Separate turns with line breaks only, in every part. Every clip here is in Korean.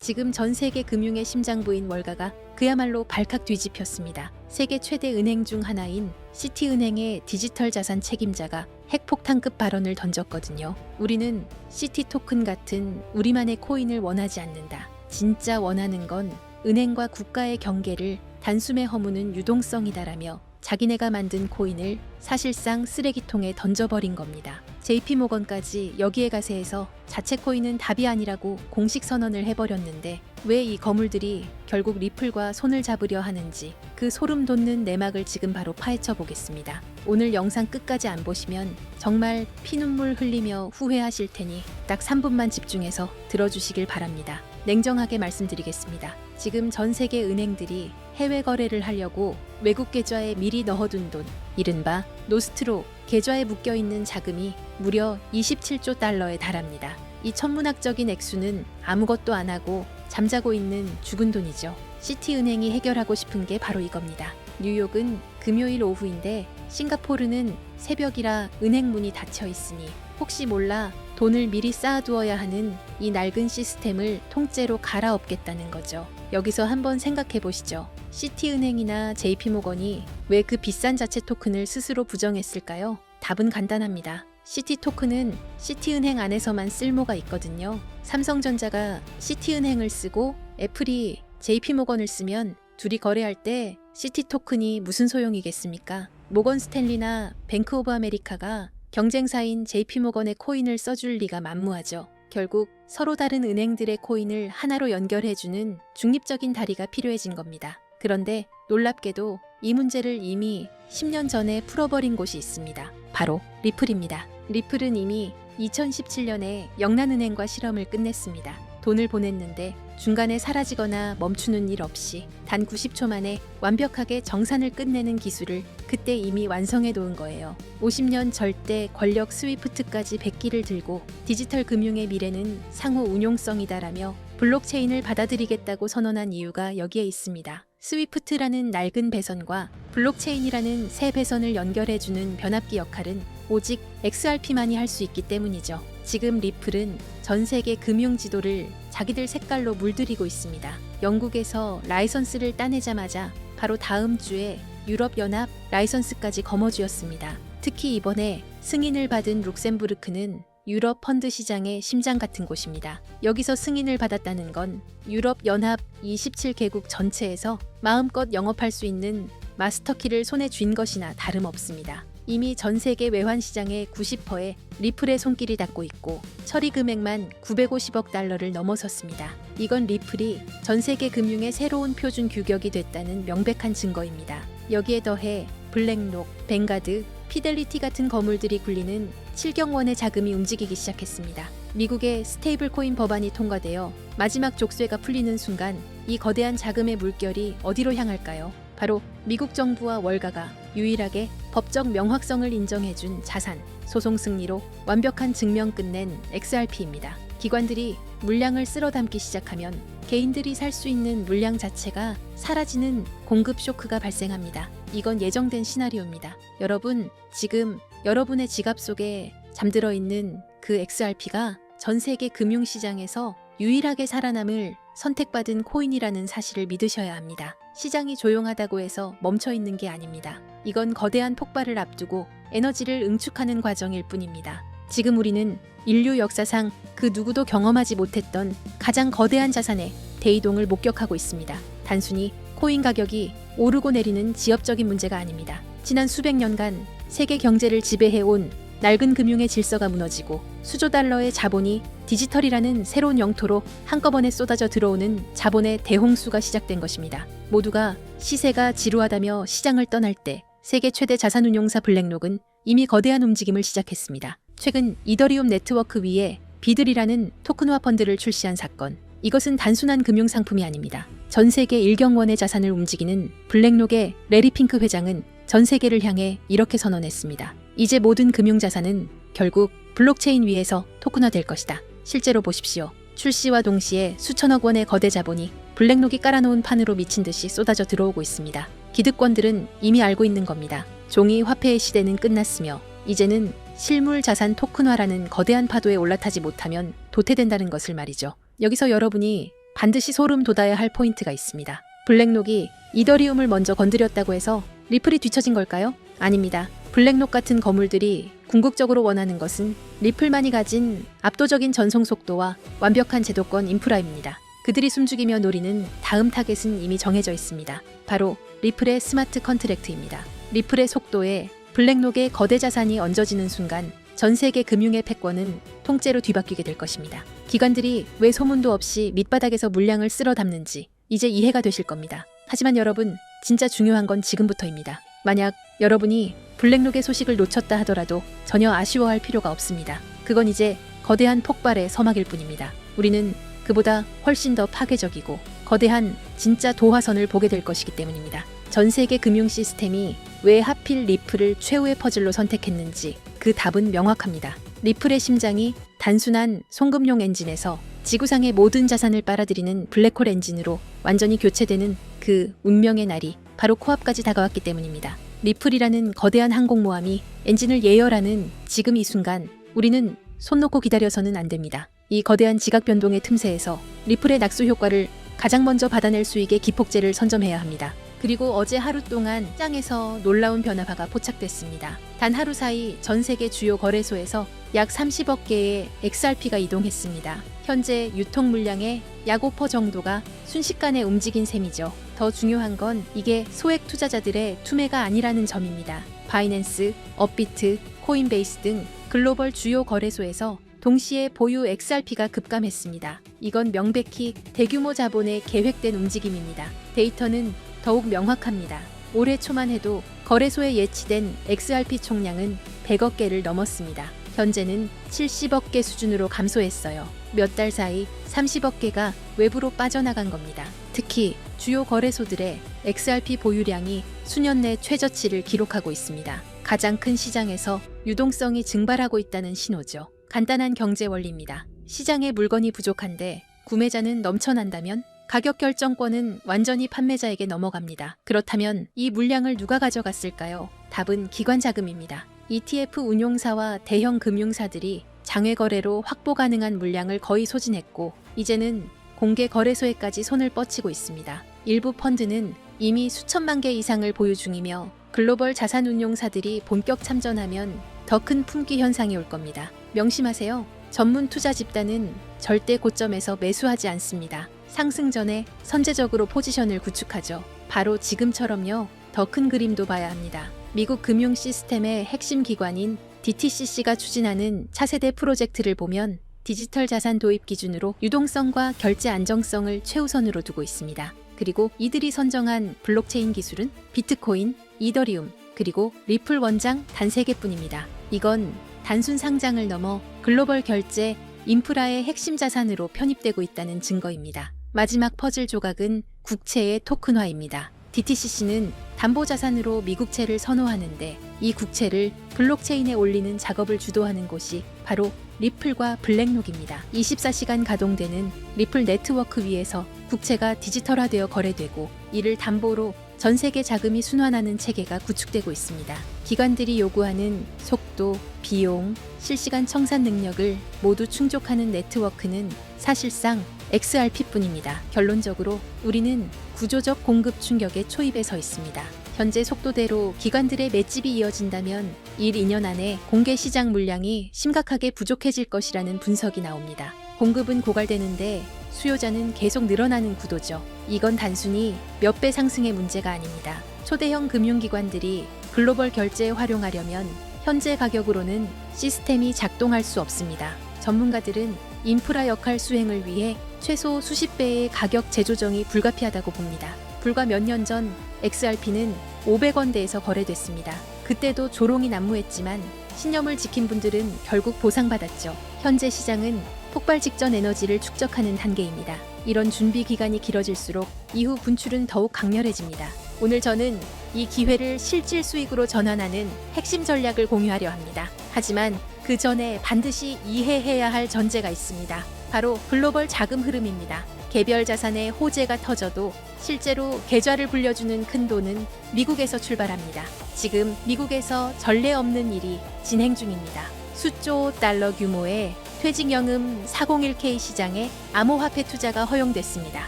지금 전 세계 금융의 심장부인 월가가 그야말로 발칵 뒤집혔습니다. 세계 최대 은행 중 하나인 시티은행의 디지털 자산 책임자가 핵폭탄급 발언을 던졌거든요. 우리는 시티 토큰 같은 우리만의 코인을 원하지 않는다. 진짜 원하는 건 은행과 국가의 경계를 단숨에 허무는 유동성이다라며 자기네가 만든 코인을 사실상 쓰레기통에 던져버린 겁니다. JP모건까지 여기에 가세해서 자체 코인은 답이 아니라고 공식 선언을 해버렸는데 왜 이 거물들이 결국 리플과 손을 잡으려 하는지 그 소름 돋는 내막을 지금 바로 파헤쳐 보겠습니다. 오늘 영상 끝까지 안 보시면 정말 피눈물 흘리며 후회하실 테니 딱 3분만 집중해서 들어주시길 바랍니다. 냉정하게 말씀드리겠습니다. 지금 전 세계 은행들이 해외 거래를 하려고 외국 계좌에 미리 넣어둔 돈, 이른바 노스트로 계좌에 묶여있는 자금이 무려 27조 달러에 달합니다. 이 천문학적인 액수는 아무것도 안 하고 잠자고 있는 죽은 돈이죠. 시티은행이 해결하고 싶은 게 바로 이겁니다. 뉴욕은 금요일 오후인데 싱가포르는 새벽이라 은행 문이 닫혀 있으니 혹시 몰라 돈을 미리 쌓아두어야 하는 이 낡은 시스템을 통째로 갈아엎겠다는 거죠. 여기서 한번 생각해 보시죠. 시티은행이나 JP모건이 왜 그 비싼 자체 토큰을 스스로 부정했을까요? 답은 간단합니다. 시티 토큰은 시티은행 안에서만 쓸모가 있거든요. 삼성전자가 시티은행을 쓰고 애플이 JP모건을 쓰면 둘이 거래할 때 시티 토큰이 무슨 소용이겠습니까? 모건 스탠리나 뱅크 오브 아메리카가 경쟁사인 JP모건의 코인을 써줄 리가 만무하죠. 결국 서로 다른 은행들의 코인을 하나로 연결해주는 중립적인 다리가 필요해진 겁니다. 그런데 놀랍게도 이 문제를 이미 10년 전에 풀어버린 곳이 있습니다. 바로 리플입니다. 리플은 이미 2017년에 영란은행과 실험을 끝냈습니다. 돈을 보냈는데 중간에 사라지거나 멈추는 일 없이 단 90초 만에 완벽하게 정산을 끝내는 기술을 그때 이미 완성해 놓은 거예요. 50년 절대 권력 스위프트까지 백기를 들고 디지털 금융의 미래는 상호 운용성이다라며 블록체인을 받아들이겠다고 선언한 이유가 여기에 있습니다. 스위프트라는 낡은 배선과 블록체인이라는 새 배선을 연결해주는 변압기 역할은 오직 XRP만이 할 수 있기 때문이죠. 지금 리플은 전 세계 금융 지도를 자기들 색깔로 물들이고 있습니다. 영국에서 라이선스를 따내자마자 바로 다음 주에 유럽연합 라이선스까지 거머쥐었습니다. 특히 이번에 승인을 받은 룩셈부르크는 유럽 펀드 시장의 심장 같은 곳입니다. 여기서 승인을 받았다는 건 유럽연합 27개국 전체에서 마음껏 영업할 수 있는 마스터키를 손에 쥔 것이나 다름없습니다. 이미 전 세계 외환 시장의 90%에 리플의 손길이 닿고 있고 처리 금액만 950억 달러를 넘어섰습니다. 이건 리플이 전 세계 금융의 새로운 표준 규격이 됐다는 명백한 증거입니다. 여기에 더해 블랙록, 뱅가드, 피델리티 같은 거물들이 굴리는 7경원의 자금이 움직이기 시작했습니다. 미국의 스테이블 코인 법안이 통과되어 마지막 족쇄가 풀리는 순간 이 거대한 자금의 물결이 어디로 향할까요? 바로 미국 정부와 월가가 유일하게 법적 명확성을 인정해준 자산, 소송 승리로 완벽한 증명 끝낸 XRP입니다. 기관들이 물량을 쓸어 담기 시작하면 개인들이 살 수 있는 물량 자체가 사라지는 공급 쇼크가 발생합니다. 이건 예정된 시나리오입니다. 여러분, 지금 여러분의 지갑 속에 잠들어 있는 그 XRP가 전 세계 금융시장에서 유일하게 살아남을 선택받은 코인이라는 사실을 믿으셔야 합니다. 시장이 조용하다고 해서 멈춰 있는 게 아닙니다. 이건 거대한 폭발을 앞두고 에너지를 응축하는 과정일 뿐입니다. 지금 우리는 인류 역사상 그 누구도 경험하지 못했던 가장 거대한 자산의 대이동을 목격하고 있습니다. 단순히 코인 가격이 오르고 내리는 지엽적인 문제가 아닙니다. 지난 수백 년간 세계 경제를 지배해온 낡은 금융의 질서가 무너지고 수조 달러의 자본이 디지털이라는 새로운 영토로 한꺼번에 쏟아져 들어오는 자본의 대홍수가 시작된 것입니다. 모두가 시세가 지루하다며 시장을 떠날 때 세계 최대 자산운용사 블랙록은 이미 거대한 움직임을 시작했습니다. 최근 이더리움 네트워크 위에 비들이라는 토큰화 펀드를 출시한 사건. 이것은 단순한 금융상품이 아닙니다. 전 세계 1경원의 자산을 움직이는 블랙록의 레리 핑크 회장은 전 세계를 향해 이렇게 선언했습니다. 이제 모든 금융자산은 결국 블록체인 위에서 토큰화될 것이다. 실제로 보십시오. 출시와 동시에 수천억 원의 거대 자본이 블랙록이 깔아놓은 판으로 미친 듯이 쏟아져 들어오고 있습니다. 기득권들은 이미 알고 있는 겁니다. 종이 화폐의 시대는 끝났으며 이제는 실물 자산 토큰화라는 거대한 파도에 올라타지 못하면 도태된다는 것을 말이죠. 여기서 여러분이 반드시 소름 돋아야 할 포인트가 있습니다. 블랙록이 이더리움을 먼저 건드렸다고 해서 리플이 뒤처진 걸까요? 아닙니다. 블랙록 같은 거물들이 궁극적으로 원하는 것은 리플만이 가진 압도적인 전송 속도와 완벽한 제도권 인프라입니다. 그들이 숨죽이며 노리는 다음 타겟은 이미 정해져 있습니다. 바로 리플의 스마트 컨트랙트입니다. 리플의 속도에 블랙록의 거대 자산이 얹어지는 순간 전 세계 금융의 패권은 통째로 뒤바뀌게 될 것입니다. 기관들이 왜 소문도 없이 밑바닥에서 물량을 쓸어 담는지 이제 이해가 되실 겁니다. 하지만 여러분, 진짜 중요한 건 지금부터입니다. 만약 여러분이 블랙록의 소식을 놓쳤다 하더라도 전혀 아쉬워할 필요가 없습니다. 그건 이제 거대한 폭발의 서막일 뿐입니다. 우리는 그보다 훨씬 더 파괴적이고 거대한 진짜 도화선을 보게 될 것이기 때문입니다. 전 세계 금융 시스템이 왜 하필 리플을 최후의 퍼즐로 선택했는지 그 답은 명확합니다. 리플의 심장이 단순한 송금용 엔진에서 지구상의 모든 자산을 빨아들이는 블랙홀 엔진으로 완전히 교체되는 그 운명의 날이 바로 코앞까지 다가왔기 때문입니다. 리플이라는 거대한 항공모함이 엔진을 예열하는 지금 이 순간 우리는 손 놓고 기다려서는 안 됩니다. 이 거대한 지각 변동의 틈새에서 리플의 낙수 효과를 가장 먼저 받아낼 수 있게 기폭제를 선점해야 합니다. 그리고 어제 하루 동안 시장에서 놀라운 변화가 포착됐습니다. 단 하루 사이 전 세계 주요 거래소에서 약 30억 개의 XRP가 이동했습니다. 현재 유통 물량의 약 5% 정도가 순식간에 움직인 셈이죠. 더 중요한 건 이게 소액 투자자들의 투매가 아니라는 점입니다. 바이낸스, 업비트, 코인베이스 등 글로벌 주요 거래소에서 동시에 보유 XRP가 급감했습니다. 이건 명백히 대규모 자본의 계획된 움직임입니다. 데이터는 더욱 명확합니다. 올해 초만 해도 거래소에 예치된 XRP 총량은 100억 개를 넘었습니다. 현재는 70억 개 수준으로 감소했어요. 몇 달 사이 30억 개가 외부로 빠져나간 겁니다. 특히 주요 거래소들의 XRP 보유량이 수년 내 최저치를 기록하고 있습니다. 가장 큰 시장에서 유동성이 증발하고 있다는 신호죠. 간단한 경제 원리입니다. 시장에 물건이 부족한데 구매자는 넘쳐난다면 가격 결정권은 완전히 판매자에게 넘어갑니다. 그렇다면 이 물량을 누가 가져갔을까요? 답은 기관 자금입니다. ETF 운용사와 대형 금융사들이 장외 거래로 확보 가능한 물량을 거의 소진했고 이제는 공개 거래소에까지 손을 뻗치고 있습니다. 일부 펀드는 이미 수천만 개 이상을 보유 중이며 글로벌 자산 운용사들이 본격 참전하면 더 큰 품귀 현상이 올 겁니다. 명심하세요. 전문 투자 집단은 절대 고점에서 매수하지 않습니다. 상승 전에 선제적으로 포지션을 구축하죠. 바로 지금처럼요. 더 큰 그림도 봐야 합니다. 미국 금융 시스템의 핵심 기관인 DTCC가 추진하는 차세대 프로젝트를 보면 디지털 자산 도입 기준으로 유동성과 결제 안정성을 최우선으로 두고 있습니다. 그리고 이들이 선정한 블록체인 기술은 비트코인, 이더리움, 그리고 리플 원장 단 3개뿐입니다. 이건 단순 상장을 넘어 글로벌 결제, 인프라의 핵심 자산으로 편입되고 있다는 증거입니다. 마지막 퍼즐 조각은 국채의 토큰화입니다. DTCC는 담보자산으로 미국채를 선호하는데 이 국채를 블록체인에 올리는 작업을 주도하는 곳이 바로 리플과 블랙록입니다. 24시간 가동되는 리플 네트워크 위에서 국채가 디지털화되어 거래되고 이를 담보로 전 세계 자금이 순환하는 체계가 구축되고 있습니다. 기관들이 요구하는 속도, 비용, 실시간 청산 능력을 모두 충족하는 네트워크는 사실상 XRP뿐입니다. 결론적으로 우리는 구조적 공급 충격의 초입에 서 있습니다. 현재 속도대로 기관들의 맷집이 이어진다면 1-2년 안에 공개 시장 물량이 심각하게 부족해질 것이라는 분석이 나옵니다. 공급은 고갈되는데 수요자는 계속 늘어나는 구도죠. 이건 단순히 몇 배 상승의 문제가 아닙니다. 초대형 금융기관들이 글로벌 결제에 활용하려면 현재 가격으로는 시스템이 작동할 수 없습니다. 전문가들은 인프라 역할 수행을 위해 최소 수십 배의 가격 재조정이 불가피하다고 봅니다. 불과 몇 년 전 XRP는 500원대에서 거래됐습니다. 그때도 조롱이 난무했지만 신념을 지킨 분들은 결국 보상받았죠. 현재 시장은 폭발 직전 에너지를 축적하는 단계입니다. 이런 준비 기간이 길어질수록 이후 분출은 더욱 강렬해집니다. 오늘 저는 이 기회를 실질 수익으로 전환하는 핵심 전략을 공유하려 합니다. 하지만 그 전에 반드시 이해해야 할 전제가 있습니다. 바로 글로벌 자금 흐름입니다. 개별 자산의 호재가 터져도 실제로 계좌를 불려주는 큰 돈은 미국에서 출발합니다. 지금 미국에서 전례 없는 일이 진행 중입니다. 수조 달러 규모의 퇴직연금 401k 시장에 암호화폐 투자가 허용됐습니다.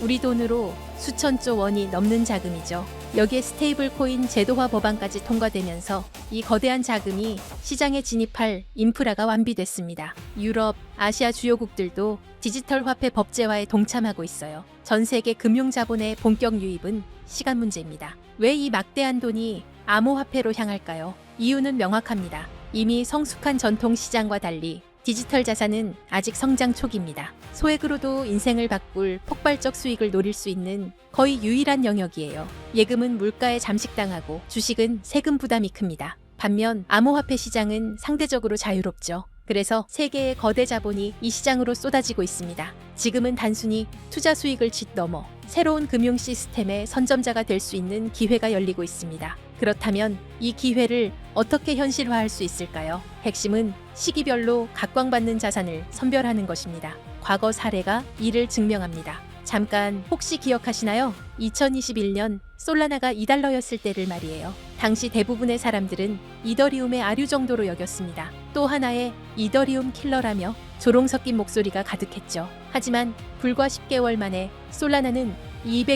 우리 돈으로 수천조 원이 넘는 자금이죠. 여기에 스테이블 코인 제도화 법안까지 통과되면서 이 거대한 자금이 시장에 진입할 인프라가 완비됐습니다. 유럽, 아시아 주요국들도 디지털 화폐 법제화에 동참하고 있어요. 전 세계 금융 자본의 본격 유입은 시간 문제입니다. 왜 이 막대한 돈이 암호화폐로 향할까요? 이유는 명확합니다. 이미 성숙한 전통 시장과 달리 디지털 자산은 아직 성장 초기입니다. 소액으로도 인생을 바꿀 폭발적 수익을 노릴 수 있는 거의 유일한 영역이에요. 예금은 물가에 잠식당하고 주식은 세금 부담이 큽니다. 반면 암호화폐 시장은 상대적으로 자유롭죠. 그래서 세계의 거대 자본이 이 시장으로 쏟아지고 있습니다. 지금은 단순히 투자 수익을 짓넘어 새로운 금융 시스템의 선점자가 될 수 있는 기회가 열리고 있습니다. 그렇다면 이 기회를 어떻게 현실화할 수 있을까요? 핵심은 시기별로 각광받는 자산을 선별하는 것입니다. 과거 사례가 이를 증명합니다. 잠깐 혹시 기억하시나요? 2021년 솔라나가 2달러였을 때를 말이에요. 당시 대부분의 사람들은 이더리움의 아류 정도로 여겼습니다. 또 하나의 이더리움 킬러라며 조롱 섞인 목소리가 가득했죠. 하지만 불과 10개월 만에 솔라나는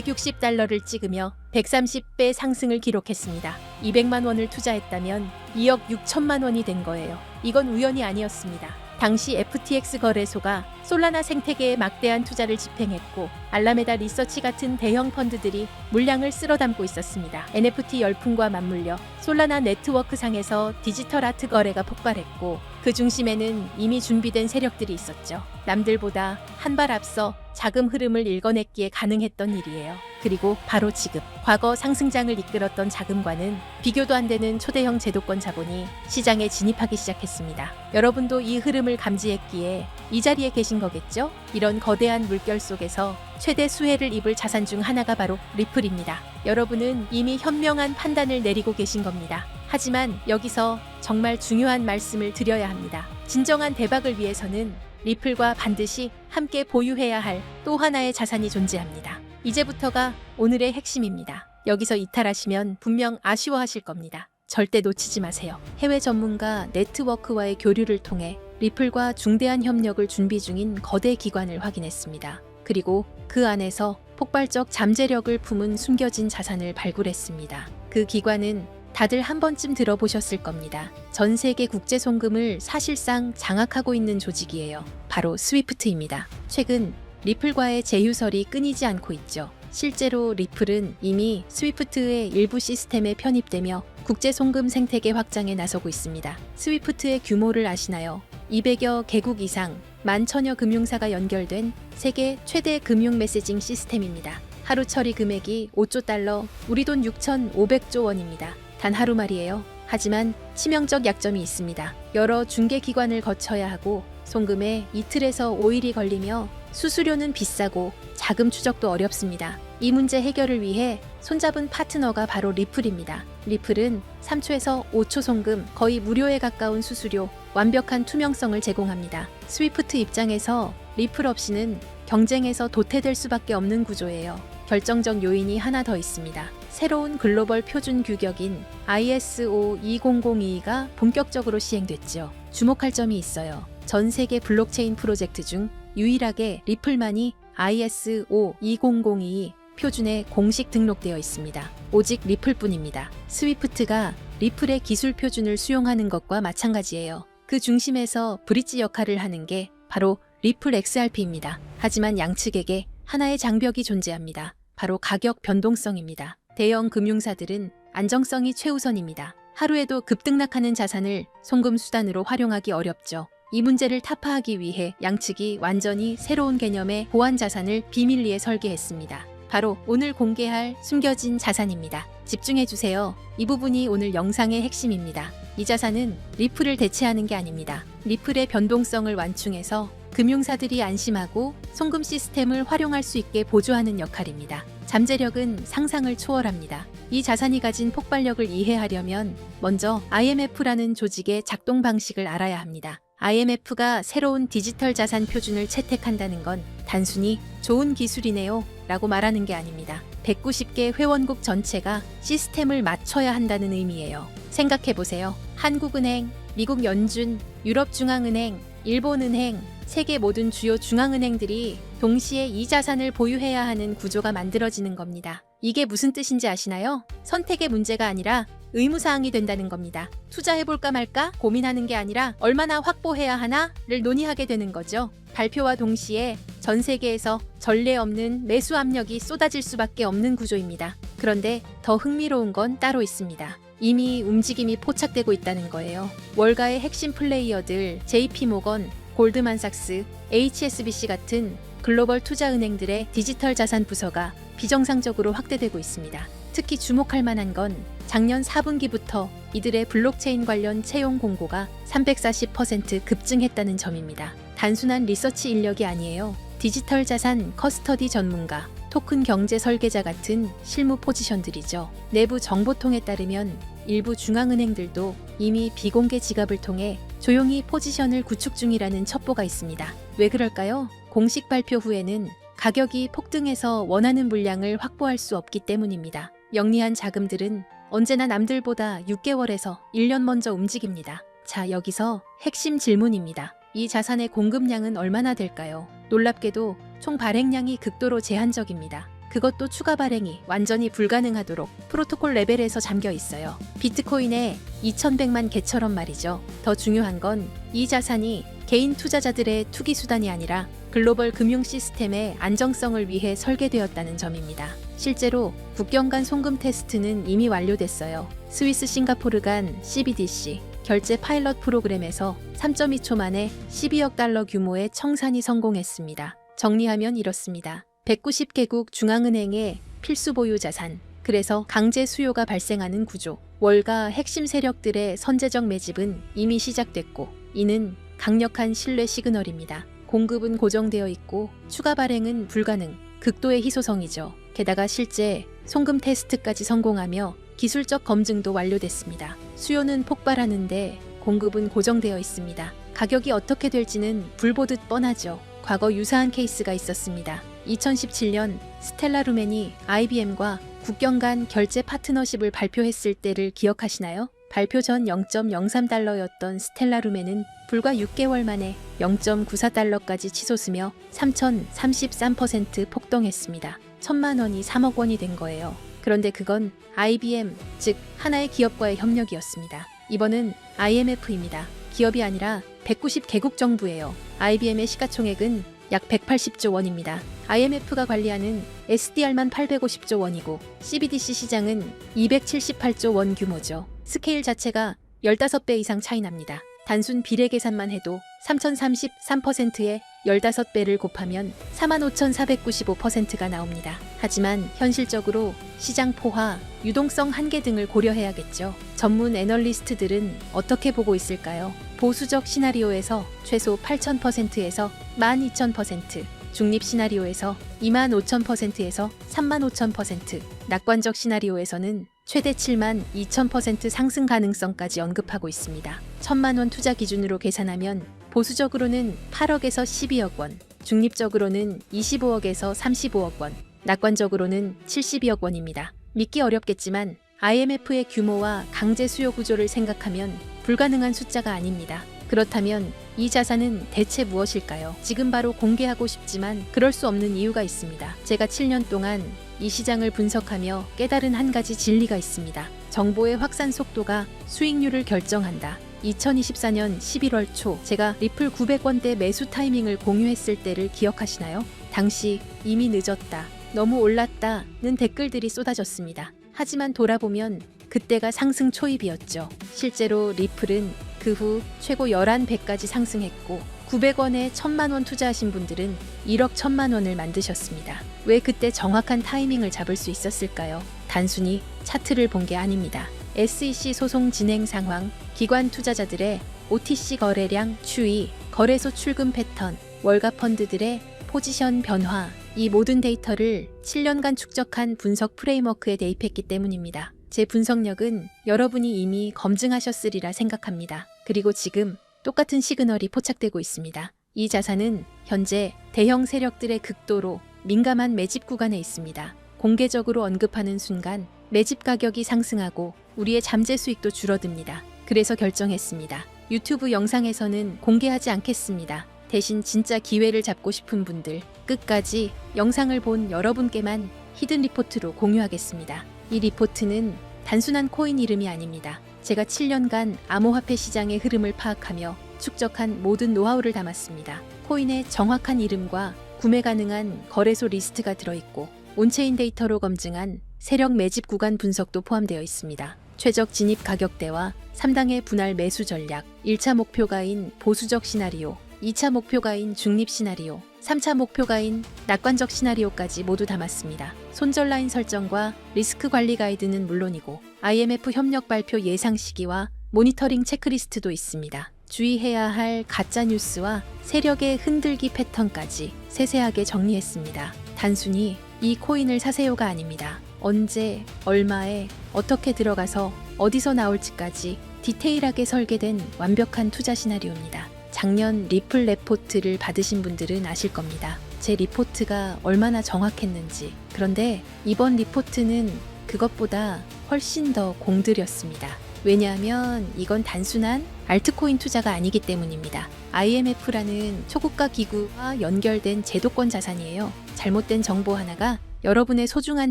260달러를 찍으며 130배 상승을 기록했습니다. 200만 원을 투자했다면 2억 6천만 원이 된 거예요. 이건 우연이 아니었습니다. 당시 FTX 거래소가 솔라나 생태계에 막대한 투자를 집행했고 알라메다 리서치 같은 대형 펀드들이 물량을 쓸어담고 있었습니다. NFT 열풍과 맞물려 솔라나 네트워크 상에서 디지털 아트 거래가 폭발했고 그 중심에는 이미 준비된 세력들이 있었죠. 남들보다 한 발 앞서 자금 흐름을 읽어냈기에 가능했던 일이에요. 그리고 바로 지금 과거 상승장을 이끌었던 자금과는 비교도 안 되는 초대형 제도권 자본이 시장에 진입하기 시작했습니다. 여러분도 이 흐름을 감지했기에 이 자리에 계신 거겠죠? 이런 거대한 물결 속에서 최대 수혜를 입을 자산 중 하나가 바로 리플입니다. 여러분은 이미 현명한 판단을 내리고 계신 겁니다. 하지만 여기서 정말 중요한 말씀을 드려야 합니다. 진정한 대박을 위해서는 리플과 반드시 함께 보유해야 할 또 하나의 자산이 존재합니다. 이제부터가 오늘의 핵심입니다. 여기서 이탈하시면 분명 아쉬워하실 겁니다. 절대 놓치지 마세요. 해외 전문가 네트워크와의 교류를 통해 리플과 중대한 협력을 준비 중인 거대 기관을 확인했습니다. 그리고 그 안에서 폭발적 잠재력을 품은 숨겨진 자산을 발굴했습니다. 그 기관은 다들 한 번쯤 들어보셨을 겁니다. 전 세계 국제 송금을 사실상 장악하고 있는 조직이에요. 바로 스위프트입니다. 최근 리플과의 제휴설이 끊이지 않고 있죠. 실제로 리플은 이미 스위프트의 일부 시스템에 편입되며 국제 송금 생태계 확장에 나서고 있습니다. 스위프트의 규모를 아시나요? 200여 개국 이상 11,000여 금융사가 연결된 세계 최대 금융 메시징 시스템입니다. 하루 처리 금액이 5조 달러, 우리 돈 6,500조 원입니다. 단 하루 말이에요. 하지만 치명적 약점이 있습니다. 여러 중개기관을 거쳐야 하고 송금에 이틀에서 5일이 걸리며 수수료는 비싸고 자금 추적도 어렵습니다. 이 문제 해결을 위해 손잡은 파트너가 바로 리플입니다. 리플은 3초에서 5초 송금, 거의 무료에 가까운 수수료, 완벽한 투명성을 제공합니다. 스위프트 입장에서 리플 없이는 경쟁에서 도태될 수밖에 없는 구조예요. 결정적 요인이 하나 더 있습니다. 새로운 글로벌 표준 규격인 ISO 20022가 본격적으로 시행됐죠. 주목할 점이 있어요. 전 세계 블록체인 프로젝트 중 유일하게 리플만이 ISO 20022 표준에 공식 등록되어 있습니다. 오직 리플뿐입니다. 스위프트가 리플의 기술 표준을 수용하는 것과 마찬가지예요. 그 중심에서 브릿지 역할을 하는 게 바로 리플 XRP입니다. 하지만 양측에게 하나의 장벽이 존재합니다. 바로 가격 변동성입니다. 대형 금융사들은 안정성이 최우선입니다. 하루에도 급등락하는 자산을 송금 수단으로 활용하기 어렵죠. 이 문제를 타파하기 위해 양측이 완전히 새로운 개념의 보안 자산을 비밀리에 설계했습니다. 바로 오늘 공개할 숨겨진 자산입니다. 집중해주세요. 이 부분이 오늘 영상의 핵심입니다. 이 자산은 리플을 대체하는 게 아닙니다. 리플의 변동성을 완충해서 금융사들이 안심하고 송금 시스템을 활용할 수 있게 보조하는 역할입니다. 잠재력은 상상을 초월합니다. 이 자산이 가진 폭발력을 이해하려면 먼저 IMF라는 조직의 작동 방식을 알아야 합니다. IMF가 새로운 디지털 자산 표준을 채택한다는 건 단순히 좋은 기술이네요 라고 말하는 게 아닙니다. 190개 회원국 전체가 시스템을 맞춰야 한다는 의미예요. 생각해보세요. 한국은행, 미국 연준, 유럽중앙은행, 일본은행, 세계 모든 주요 중앙은행들이 동시에 이 자산을 보유해야 하는 구조가 만들어지는 겁니다. 이게 무슨 뜻인지 아시나요? 선택의 문제가 아니라 의무사항이 된다는 겁니다. 투자해볼까 말까 고민하는 게 아니라 얼마나 확보해야 하나를 논의하게 되는 거죠. 발표와 동시에 전 세계에서 전례 없는 매수 압력이 쏟아질 수밖에 없는 구조입니다. 그런데 더 흥미로운 건 따로 있습니다. 이미 움직임이 포착되고 있다는 거예요. 월가의 핵심 플레이어들 JP모건, 골드만삭스, HSBC 같은 글로벌 투자은행들의 디지털 자산 부서가 비정상적으로 확대되고 있습니다. 특히 주목할 만한 건 작년 4분기부터 이들의 블록체인 관련 채용 공고가 340% 급증했다는 점입니다. 단순한 리서치 인력이 아니에요. 디지털 자산 커스터디 전문가, 토큰 경제 설계자 같은 실무 포지션들이죠. 내부 정보통에 따르면 일부 중앙은행들도 이미 비공개 지갑을 통해 조용히 포지션을 구축 중이라는 첩보가 있습니다. 왜 그럴까요? 공식 발표 후에는 가격이 폭등해서 원하는 물량을 확보할 수 없기 때문입니다. 영리한 자금들은 언제나 남들보다 6개월에서 1년 먼저 움직입니다. 자, 여기서 핵심 질문입니다. 이 자산의 공급량은 얼마나 될까요? 놀랍게도 총 발행량이 극도로 제한적입니다. 그것도 추가 발행이 완전히 불가능하도록 프로토콜 레벨에서 잠겨 있어요. 비트코인의 2100만 개처럼 말이죠. 더 중요한 건 이 자산이 개인 투자자들의 투기 수단이 아니라 글로벌 금융 시스템의 안정성을 위해 설계되었다는 점입니다. 실제로 국경 간 송금 테스트는 이미 완료됐어요. 스위스 싱가포르 간 CBDC 결제 파일럿 프로그램에서 3.2초 만에 12억 달러 규모의 청산이 성공했습니다. 정리하면 이렇습니다. 190개국 중앙은행의 필수 보유 자산, 그래서 강제 수요가 발생하는 구조, 월가 핵심 세력들의 선제적 매집은 이미 시작됐고, 이는 강력한 신뢰 시그널입니다. 공급은 고정되어 있고 추가 발행은 불가능, 극도의 희소성이죠. 게다가 실제 송금 테스트까지 성공하며 기술적 검증도 완료됐습니다. 수요는 폭발하는데 공급은 고정되어 있습니다. 가격이 어떻게 될지는 불 보듯 뻔하죠. 과거 유사한 케이스가 있었습니다. 2017년 스텔라 루멘이 IBM과 국경 간 결제 파트너십을 발표했을 때를 기억하시나요? 발표 전 0.03달러였던 스텔라 루멘은 불과 6개월 만에 0.94달러까지 치솟으며 3033% 폭등했습니다. 1,000만 원이 3억 원이 된 거예요. 그런데 그건 IBM, 즉 하나의 기업과의 협력이었습니다. 이번은 IMF입니다. 기업이 아니라 190개국 정부예요. IBM의 시가총액은 약 180조 원입니다. IMF가 관리하는 SDR만 850조 원이고 CBDC 시장은 278조 원 규모죠. 스케일 자체가 15배 이상 차이 납니다. 단순 비례 계산만 해도 3033%에 15배를 곱하면 45,495%가 나옵니다. 하지만 현실적으로 시장 포화, 유동성 한계 등을 고려해야겠죠. 전문 애널리스트들은 어떻게 보고 있을까요? 보수적 시나리오에서 최소 8,000%에서 12,000%, 중립 시나리오에서 25,000%에서 35,000%, 낙관적 시나리오에서는 최대 72,000% 상승 가능성까지 언급하고 있습니다. 1,000만 원 투자 기준으로 계산하면 보수적으로는 8억에서 12억 원, 중립적으로는 25억에서 35억 원, 낙관적으로는 72억 원입니다. 믿기 어렵겠지만 IMF의 규모와 강제 수요 구조를 생각하면 불가능한 숫자가 아닙니다. 그렇다면 이 자산은 대체 무엇일까요? 지금 바로 공개하고 싶지만 그럴 수 없는 이유가 있습니다. 제가 7년 동안 이 시장을 분석하며 깨달은 한 가지 진리가 있습니다. 정보의 확산 속도가 수익률을 결정한다. 2024년 11월 초 제가 리플 900원대 매수 타이밍을 공유했을 때를 기억하시나요? 당시 이미 늦었다, 너무 올랐다는 댓글들이 쏟아졌습니다. 하지만 돌아보면 그때가 상승 초입이었죠. 실제로 리플은 그 후 최고 11배까지 상승했고 900원에 1,000만 원 투자하신 분들은 1억 1,000만 원을 만드셨습니다. 왜 그때 정확한 타이밍을 잡을 수 있었을까요? 단순히 차트를 본 게 아닙니다. SEC 소송 진행 상황, 기관 투자자들의 OTC 거래량 추이, 거래소 출금 패턴, 월가 펀드들의 포지션 변화, 이 모든 데이터를 7년간 축적한 분석 프레임워크에 대입했기 때문입니다. 제 분석력은 여러분이 이미 검증하셨으리라 생각합니다. 그리고 지금 똑같은 시그널이 포착되고 있습니다. 이 자산은 현재 대형 세력들의 극도로 민감한 매집 구간에 있습니다. 공개적으로 언급하는 순간 매집 가격이 상승하고 우리의 잠재 수익도 줄어듭니다. 그래서 결정했습니다. 유튜브 영상에서는 공개하지 않겠습니다. 대신 진짜 기회를 잡고 싶은 분들, 끝까지 영상을 본 여러분께만 히든 리포트로 공유하겠습니다. 이 리포트는 단순한 코인 이름이 아닙니다. 제가 7년간 암호화폐 시장의 흐름을 파악하며 축적한 모든 노하우를 담았습니다. 코인의 정확한 이름과 구매 가능한 거래소 리스트가 들어있고 온체인 데이터로 검증한 세력 매집 구간 분석도 포함되어 있습니다. 최적 진입 가격대와 3당의 분할 매수 전략, 1차 목표가인 보수적 시나리오, 2차 목표가인 중립 시나리오, 3차 목표가인 낙관적 시나리오까지 모두 담았습니다. 손절 라인 설정과 리스크 관리 가이드는 물론이고 IMF 협력 발표 예상 시기와 모니터링 체크리스트도 있습니다. 주의해야 할 가짜 뉴스와 세력의 흔들기 패턴까지 세세하게 정리했습니다. 단순히 이 코인을 사세요가 아닙니다. 언제, 얼마에, 어떻게 들어가서 어디서 나올지까지 디테일하게 설계된 완벽한 투자 시나리오입니다. 작년 리플 레포트를 받으신 분들은 아실 겁니다. 제 리포트가 얼마나 정확했는지. 그런데 이번 리포트는 그것보다 훨씬 더 공들였습니다. 왜냐하면 이건 단순한 알트코인 투자가 아니기 때문입니다. IMF라는 초국가 기구와 연결된 제도권 자산이에요. 잘못된 정보 하나가 여러분의 소중한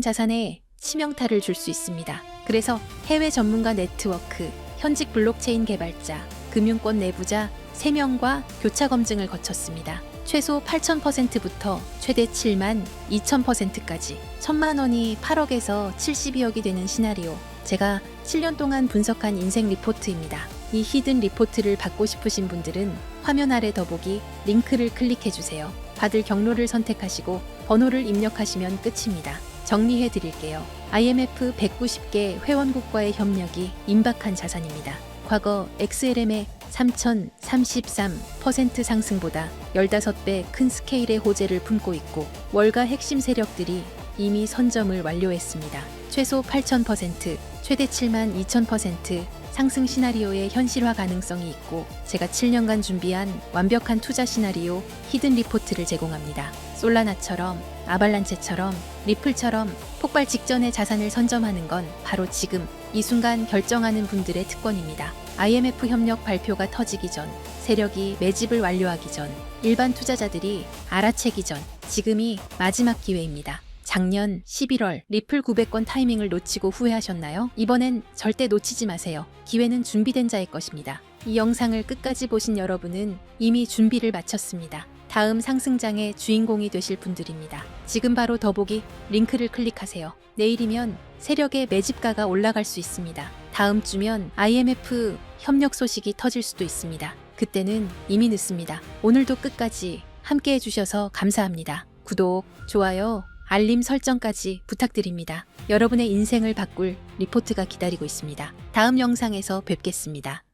자산에 치명타를 줄 수 있습니다. 그래서 해외 전문가 네트워크, 현직 블록체인 개발자, 금융권 내부자 3명과 교차 검증을 거쳤습니다. 최소 8,000%부터 최대 7만 2,000%까지 1,000만 원이 8억에서 72억이 되는 시나리오. 제가 7년 동안 분석한 인생 리포트입니다. 이 히든 리포트를 받고 싶으신 분들은 화면 아래 더보기 링크를 클릭해주세요. 받을 경로를 선택하시고 번호를 입력하시면 끝입니다. 정리해 드릴게요. IMF 190개 회원국과의 협력이 임박한 자산입니다. 과거 XLM의 3,033% 상승보다 15배 큰 스케일의 호재를 품고 있고 월가 핵심 세력들이 이미 선점을 완료했습니다. 최소 8,000%, 최대 7만 2,000% 상승 시나리오의 현실화 가능성이 있고 제가 7년간 준비한 완벽한 투자 시나리오 히든 리포트를 제공합니다. 솔라나처럼, 아발란체처럼, 리플처럼 폭발 직전의 자산을 선점하는 건 바로 지금 이 순간 결정하는 분들의 특권입니다. IMF 협력 발표가 터지기 전, 세력이 매집을 완료하기 전, 일반 투자자들이 알아채기 전, 지금이 마지막 기회입니다. 작년 11월 리플 900건 타이밍을 놓치고 후회하셨나요? 이번엔 절대 놓치지 마세요. 기회는 준비된 자의 것입니다. 이 영상을 끝까지 보신 여러분은 이미 준비를 마쳤습니다. 다음 상승장의 주인공이 되실 분들입니다. 지금 바로 더보기 링크를 클릭하세요. 내일이면 세력의 매집가가 올라갈 수 있습니다. 다음 주면 IMF 협력 소식이 터질 수도 있습니다. 그때는 이미 늦습니다. 오늘도 끝까지 함께 해주셔서 감사합니다. 구독, 좋아요, 알림 설정까지 부탁드립니다. 여러분의 인생을 바꿀 리포트가 기다리고 있습니다. 다음 영상에서 뵙겠습니다.